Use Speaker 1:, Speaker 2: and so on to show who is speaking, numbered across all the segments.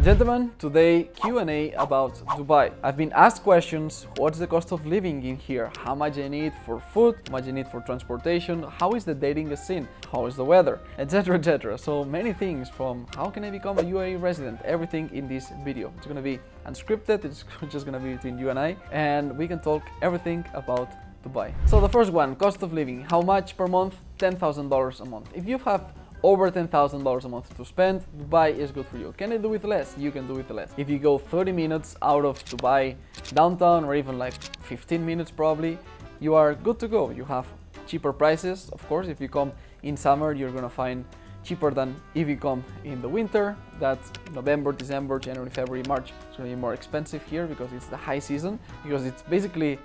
Speaker 1: Gentlemen, today Q&A about Dubai. I've been asked questions: what's the cost of living in here? How much I need for food? How much I need for transportation? How is the dating scene? How is the weather? Etc, etc. So many things, from how can I become a UAE resident? Everything in this video. It's gonna be unscripted, it's just gonna be between you and we can talk everything about Dubai. So the first one, cost of living. How much per month? $10,000 a month. If you have over $10,000 a month to spend, Dubai is good for you. Can I do with less? You can do with less. If you go 30 minutes out of Dubai downtown, or even like 15 minutes probably, you are good to go. You have cheaper prices. Of course, if you come in summer, you're gonna find cheaper than if you come in the winter. That's November, December, January, February, March. It's gonna be more expensive here because it's the high season, because it's basically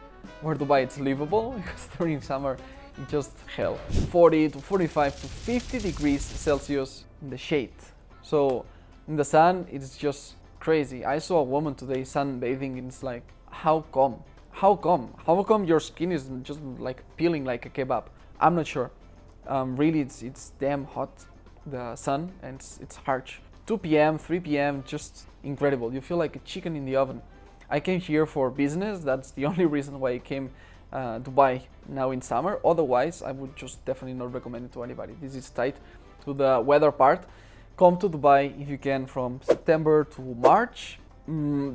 Speaker 1: where Dubai it's livable, because during summer it's just hell. 40 to 45 to 50 degrees Celsius in the shade. So in the sun, it's just crazy. I saw a woman today sunbathing and it's like, how come? How come? How come your skin is just like peeling like a kebab? I'm not sure. Really, it's damn hot, the sun, and it's harsh. 2 p.m., 3 p.m., just incredible. You feel like a chicken in the oven. I came here for business. That's the only reason why I came Dubai now in summer. Otherwise, I would just definitely not recommend it to anybody. This is tied to the weather part. Come to Dubai if you can from September to March,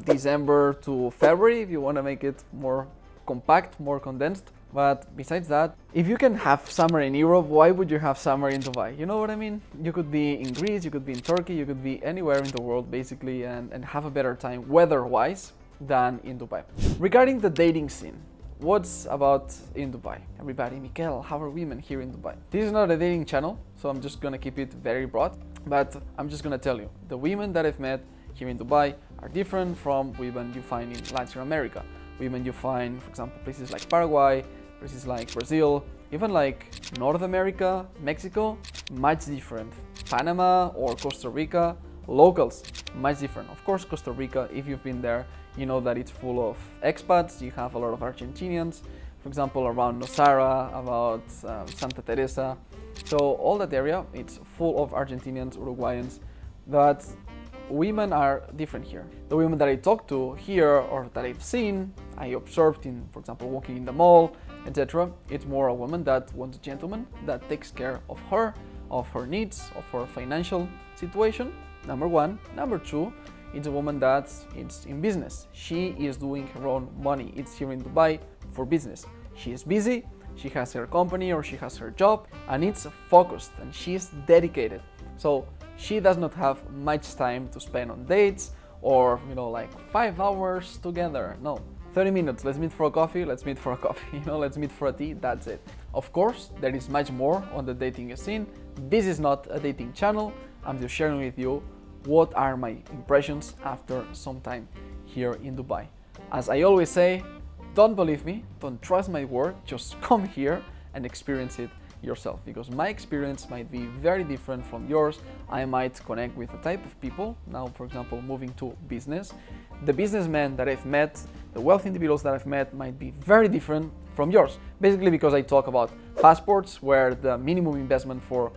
Speaker 1: December to February if you want to make it more compact, more condensed. But besides that, if you can have summer in Europe, why would you have summer in Dubai? You know what I mean? You could be in Greece, you could be in Turkey, you could be anywhere in the world basically, and have a better time weather-wise than in Dubai. Regarding the dating scene, what's about in Dubai? Everybody, Miquel, how are women here in Dubai? This is not a dating channel, so I'm just gonna keep it very broad, but I'm just gonna tell you, the women that I've met here in Dubai are different from women you find in Latin America. Women you find, for example, places like Paraguay, places like Brazil, even like North America, Mexico, much different. Panama or Costa Rica, locals, much different. Of course, Costa Rica, if you've been there, you know that it's full of expats. You have a lot of Argentinians, for example, around Nosara, about Santa Teresa. So all that area, it's full of Argentinians, Uruguayans, but women are different here. The women that I talk to here, or that I've seen, I observed in, for example, walking in the mall, etc. It's more a woman that wants a gentleman that takes care of her needs, of her financial situation, number one. Number two, it's a woman that's in business. She is doing her own money. It's here in Dubai for business. She is busy, she has her company or she has her job, and it's focused and she's dedicated. So she does not have much time to spend on dates or, you know, like 5 hours together. No, 30 minutes, let's meet for a coffee, let's meet for a coffee, you know, let's meet for a tea, that's it. Of course, there is much more on the dating scene. This is not a dating channel. I'm just sharing with you what are my impressions after some time here in Dubai. As I always say, don't believe me, don't trust my word, just come here and experience it yourself, because my experience might be very different from yours. I might connect with a type of people. Now, for example, moving to business, the businessmen that I've met, the wealthy individuals that I've met might be very different from yours, basically because I talk about passports where the minimum investment for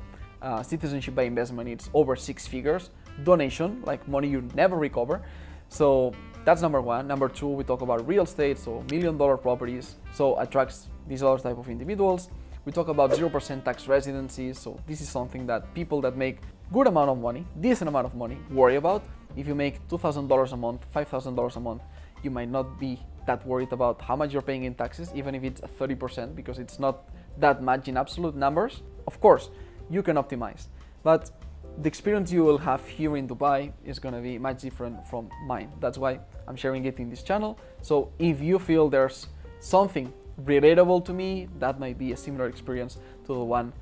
Speaker 1: citizenship by investment is over 6 figures, donation, like money you never recover. So that's number one. Number two, we talk about real estate, so $1 million properties, so attracts these other type of individuals. We talk about 0% tax residencies, so this is something that people that make good amount of money, decent amount of money, worry about. If you make $2,000 a month, $5,000 a month, you might not be that worried about how much you're paying in taxes, even if it's 30%, because it's not that much in absolute numbers. Of course, you can optimize, but the experience you will have here in Dubai is going to be much different from mine. That's why I'm sharing it in this channel. So if you feel there's something relatable to me, that might be a similar experience to the one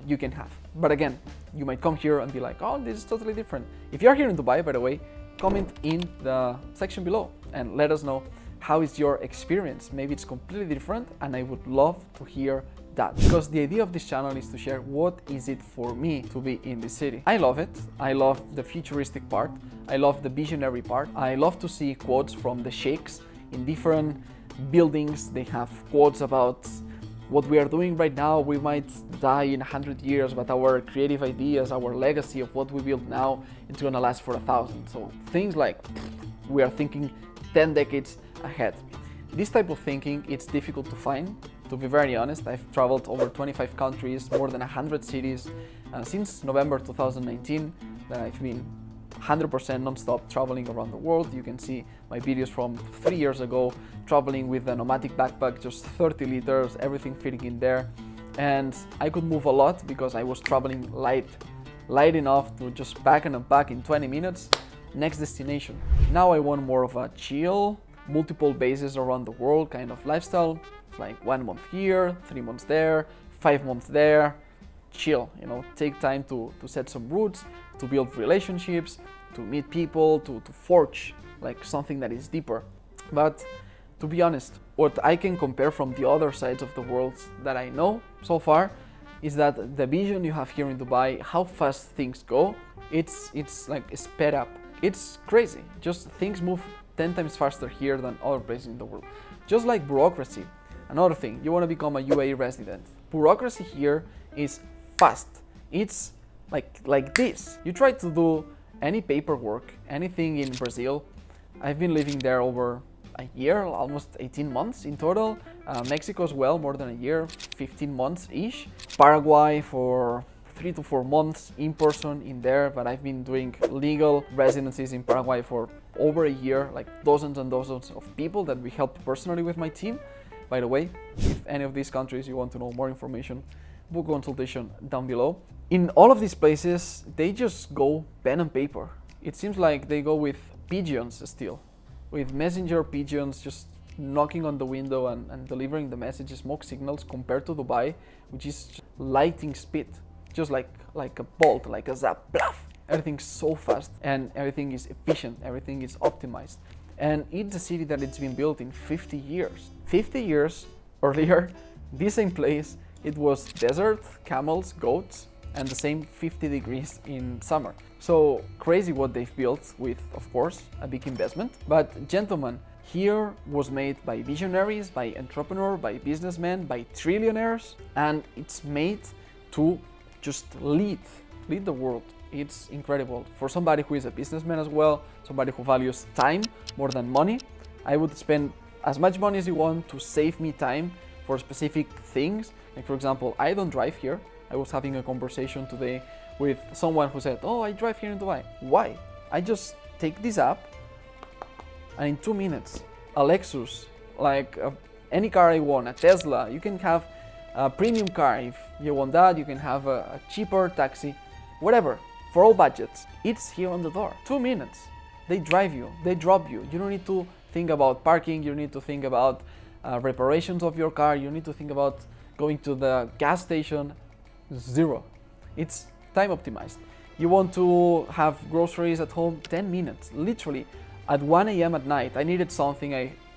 Speaker 1: you can have. But again, you might come here and be like, oh, this is totally different. If you're here in Dubai, by the way, comment in the section below and let us know how is your experience. Maybe it's completely different, and I would love to hear that, because the idea of this channel is to share what is it for me to be in this city. I love it. I love the futuristic part. I love the visionary part. I love to see quotes from the sheikhs in different buildings. They have quotes about what we are doing right now, we might die in 100 years, but our creative ideas, our legacy of what we build now, it's gonna last for 1,000. So things like we are thinking 10 decades ahead. This type of thinking, it's difficult to find. To be very honest, I've traveled over 25 countries, more than 100 cities. Since November 2019, I've been 100% non-stop traveling around the world. You can see my videos from 3 years ago, traveling with a nomadic backpack, just 30 liters, everything fitting in there. And I could move a lot because I was traveling light enough to just pack and unpack in 20 minutes. Next destination. Now I want more of a chill, multiple bases around the world kind of lifestyle. It's like 1 month here, 3 months there, 5 months there. Chill, you know, take time to set some roots, to build relationships, to meet people, to forge like something that is deeper. But to be honest, what I can compare from the other sides of the world that I know so far is that the vision you have here in Dubai, how fast things go, it's like sped up. It's crazy. Just things move 10 times faster here than other places in the world. Just like bureaucracy. Another thing, you want to become a UAE resident. Bureaucracy here is fast. It's like this. You try to do any paperwork, anything in Brazil. I've been living there over a year, almost 18 months in total. Mexico as well, more than a year, 15 months-ish. Paraguay for 3 to 4 months in person in there, but I've been doing legal residencies in Paraguay for over a year, like dozens and dozens of people that we helped personally with my team. By the way, if any of these countries you want to know more information, book consultation down below. In all of these places, they just go pen and paper. It seems like they go with pigeons still, with messenger pigeons just knocking on the window and delivering the messages, smoke signals, compared to Dubai, which is lightning speed. Just like a bolt, like a zap, bluff. Everything's so fast and everything is efficient, everything is optimized. And it's a city that it's been built in 50 years. 50 years earlier, this same place, it was desert, camels, goats, and the same 50 degrees in summer. So crazy what they've built with, of course, a big investment. But gentlemen, here was made by visionaries, by entrepreneurs, by businessmen, by trillionaires, and it's made to just lead the world. It's incredible. For somebody who is a businessman as well, somebody who values time more than money, I would spend as much money as you want to save me time for specific things. Like for example, I don't drive here. I was having a conversation today with someone who said, oh, I drive here in Dubai. Why? I just take this app and in 2 minutes, a Lexus, like any car I want, a Tesla, you can have a premium car. If you want that, you can have a cheaper taxi, whatever, for all budgets. It's here on the door. 2 minutes. They drive you, they drop you. You don't need to think about parking, you don't need to think about reparations of your car, you need to think about going to the gas station. Zero. It's time optimized. You want to have groceries at home, 10 minutes, literally. At 1 a.m. at night, I needed something.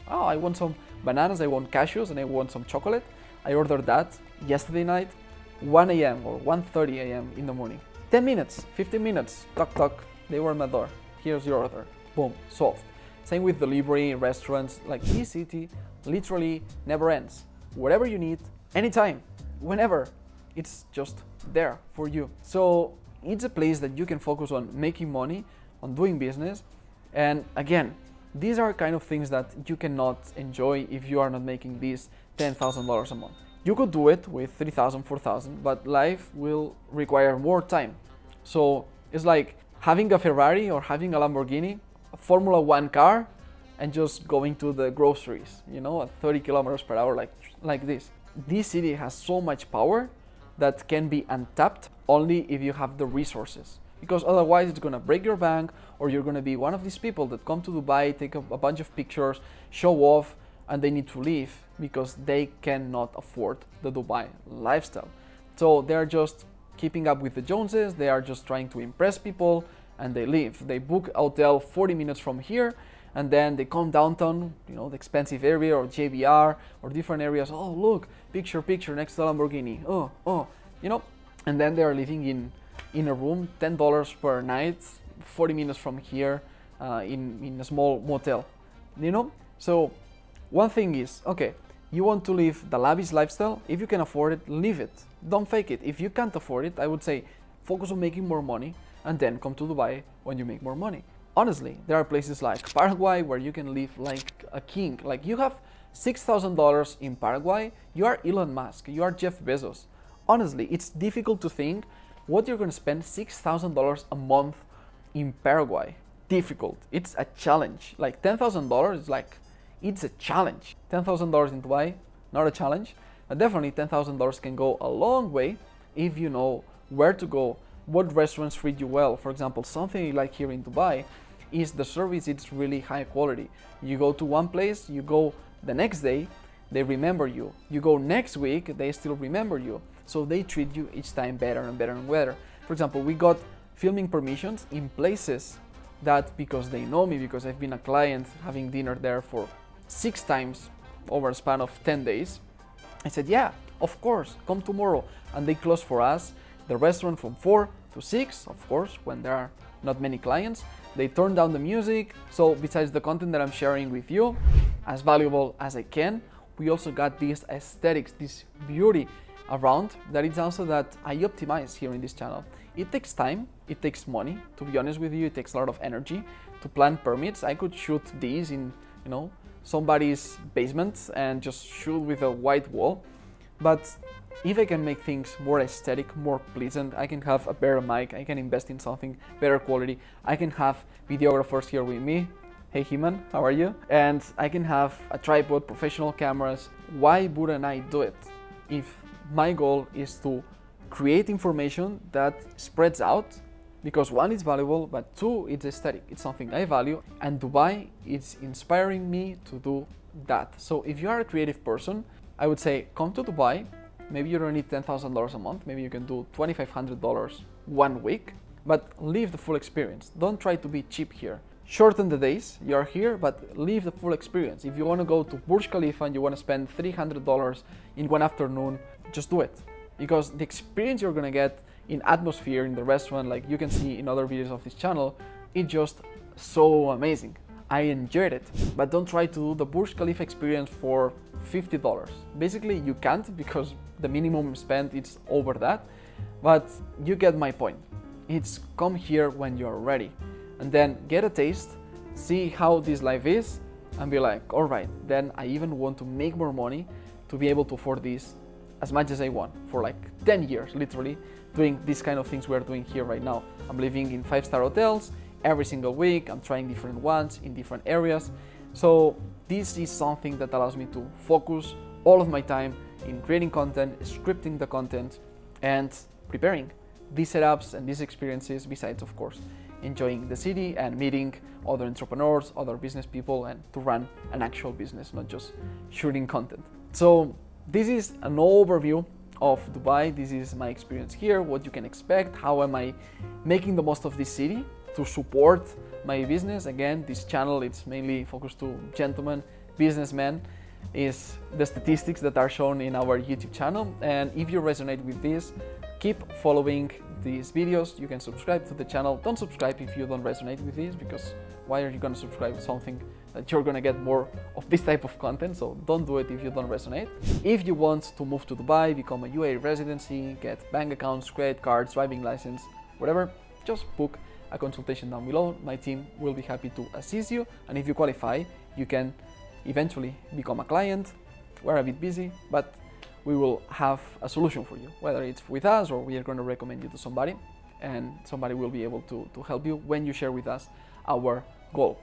Speaker 1: I want some bananas, I want cashews, and I want some chocolate. I ordered that yesterday night, 1 a.m. or 1:30 a.m. in the morning. 10 minutes, 15 minutes, toc toc, they were at my door. Here's your order. Boom, solved. Same with delivery, restaurants. Like this city literally never ends. Whatever you need, anytime, whenever, it's just there for you. So it's a place that you can focus on making money, on doing business. And again, these are kind of things that you cannot enjoy if you are not making these $10,000 a month. You could do it with 3,000, 4,000, but life will require more time. So it's like having a Ferrari or having a Lamborghini, a Formula One car, and just going to the groceries, you know, at 30 kilometers per hour, like this. This city has so much power that can be untapped only if you have the resources, because otherwise it's gonna break your bank, or you're gonna be one of these people that come to Dubai, take a bunch of pictures, show off, and they need to leave because they cannot afford the Dubai lifestyle. So they're just keeping up with the Joneses, they are just trying to impress people, and they leave. They book a hotel 40 minutes from here, and then they come downtown, you know, the expensive area, or JBR, or different areas. Oh, look, picture next to Lamborghini. Oh, you know, and then they are living in a room, $10 per night, 40 minutes from here, in a small motel, you know. So one thing is, okay, You want to live the lavish lifestyle? If you can afford it, live it. Don't fake it. If you can't afford it, I would say focus on making more money and then come to Dubai when you make more money. Honestly, there are places like Paraguay where you can live like a king. Like you have $6,000 in Paraguay, you are Elon Musk, you are Jeff Bezos. Honestly, it's difficult to think what you're going to spend $6,000 a month in Paraguay. Difficult. It's a challenge. Like $10,000 is like, it's a challenge. $10,000 in Dubai, not a challenge. But definitely $10,000 can go a long way if you know where to go, what restaurants treat you well. For example, something like here in Dubai is the service, it's really high quality. You go to one place, you go the next day, they remember you. You go next week, they still remember you. So they treat you each time better and better and better. For example, we got filming permissions in places that because they know me, because I've been a client having dinner there for 6 times over a span of 10 days. I said, yeah, of course, come tomorrow. And they close for us the restaurant from 4 to 6, of course, when there are not many clients. They turn down the music. So besides the content that I'm sharing with you, as valuable as I can, we also got this aesthetics, this beauty around that. It's also that I optimize here in this channel. It takes time, it takes money, to be honest with you. It takes a lot of energy to plan permits. I could shoot these in, you know, somebody's basement and just shoot with a white wall. But if I can make things more aesthetic, more pleasant, I can have a better mic, I can invest in something better quality, I can have videographers here with me. Hey Himan, how are you? And I can have a tripod, professional cameras. Why wouldn't I do it? If my goal is to create information that spreads out, because one, it's valuable, but two, it's aesthetic. It's something I value, and Dubai is inspiring me to do that. So if you are a creative person, I would say come to Dubai. Maybe you don't need $10,000 a month. Maybe you can do $2,500 1 week, but live the full experience. Don't try to be cheap here. Shorten the days you're here, but live the full experience. If you want to go to Burj Khalifa and you want to spend $300 in one afternoon, just do it. Because the experience you're gonna get in atmosphere in the restaurant, like you can see in other videos of this channel, it's just so amazing. I enjoyed it. But don't try to do the Burj Khalifa experience for $50. Basically, you can't, because the minimum spent is over that. But you get my point. It's come here when you're ready, and then get a taste, see how this life is, and be like, all right, then I even want to make more money to be able to afford this as much as I want for like 10 years, literally, doing these kind of things we're doing here right now. I'm living in 5-star hotels every single week. I'm trying different ones in different areas. So this is something that allows me to focus all of my time in creating content, scripting the content, and preparing these setups and these experiences, besides, of course, enjoying the city and meeting other entrepreneurs, other business people, and to run an actual business, not just shooting content. So this is an overview of Dubai. This is my experience here, what you can expect, how am I making the most of this city to support my business. Again, this channel, it's mainly focused to gentlemen, businessmen, is the statistics that are shown in our YouTube channel. And if you resonate with this, keep following these videos. You can subscribe to the channel. Don't subscribe if you don't resonate with this, because why are you going to subscribe to something that you're going to get more of this type of content? So don't do it if you don't resonate. If you want to move to Dubai, become a UAE residency, get bank accounts, credit cards, driving license, whatever, just book a consultation down below. My team will be happy to assist you. And if you qualify, you can eventually become a client. We're a bit busy, but we will have a solution for you, whether it's with us or we are going to recommend you to somebody, and somebody will be able to help you when you share with us our goal.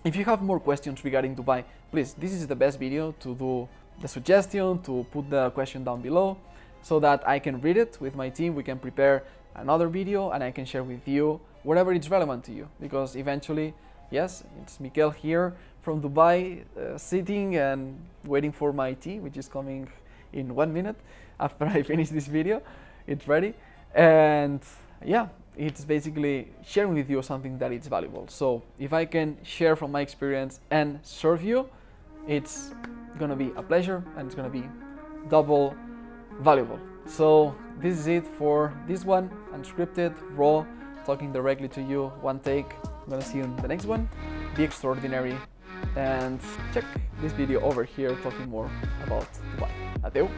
Speaker 1: If you have more questions regarding Dubai, please, this is the best video to do the suggestion, to put the question down below so that I can read it with my team. We can prepare another video and I can share with you whatever is relevant to you, because eventually, yes, it's Miquel here from Dubai, sitting and waiting for my tea, which is coming in 1 minute after I finish this video. It's ready, and yeah, it's basically sharing with you something that is valuable. So if I can share from my experience and serve you, it's gonna be a pleasure and it's gonna be double valuable. So this is it for this one, unscripted, raw, talking directly to you, one take. I'm gonna see you in the next one. Be extraordinary. and check this video over here talking more about Dubai. Adeu!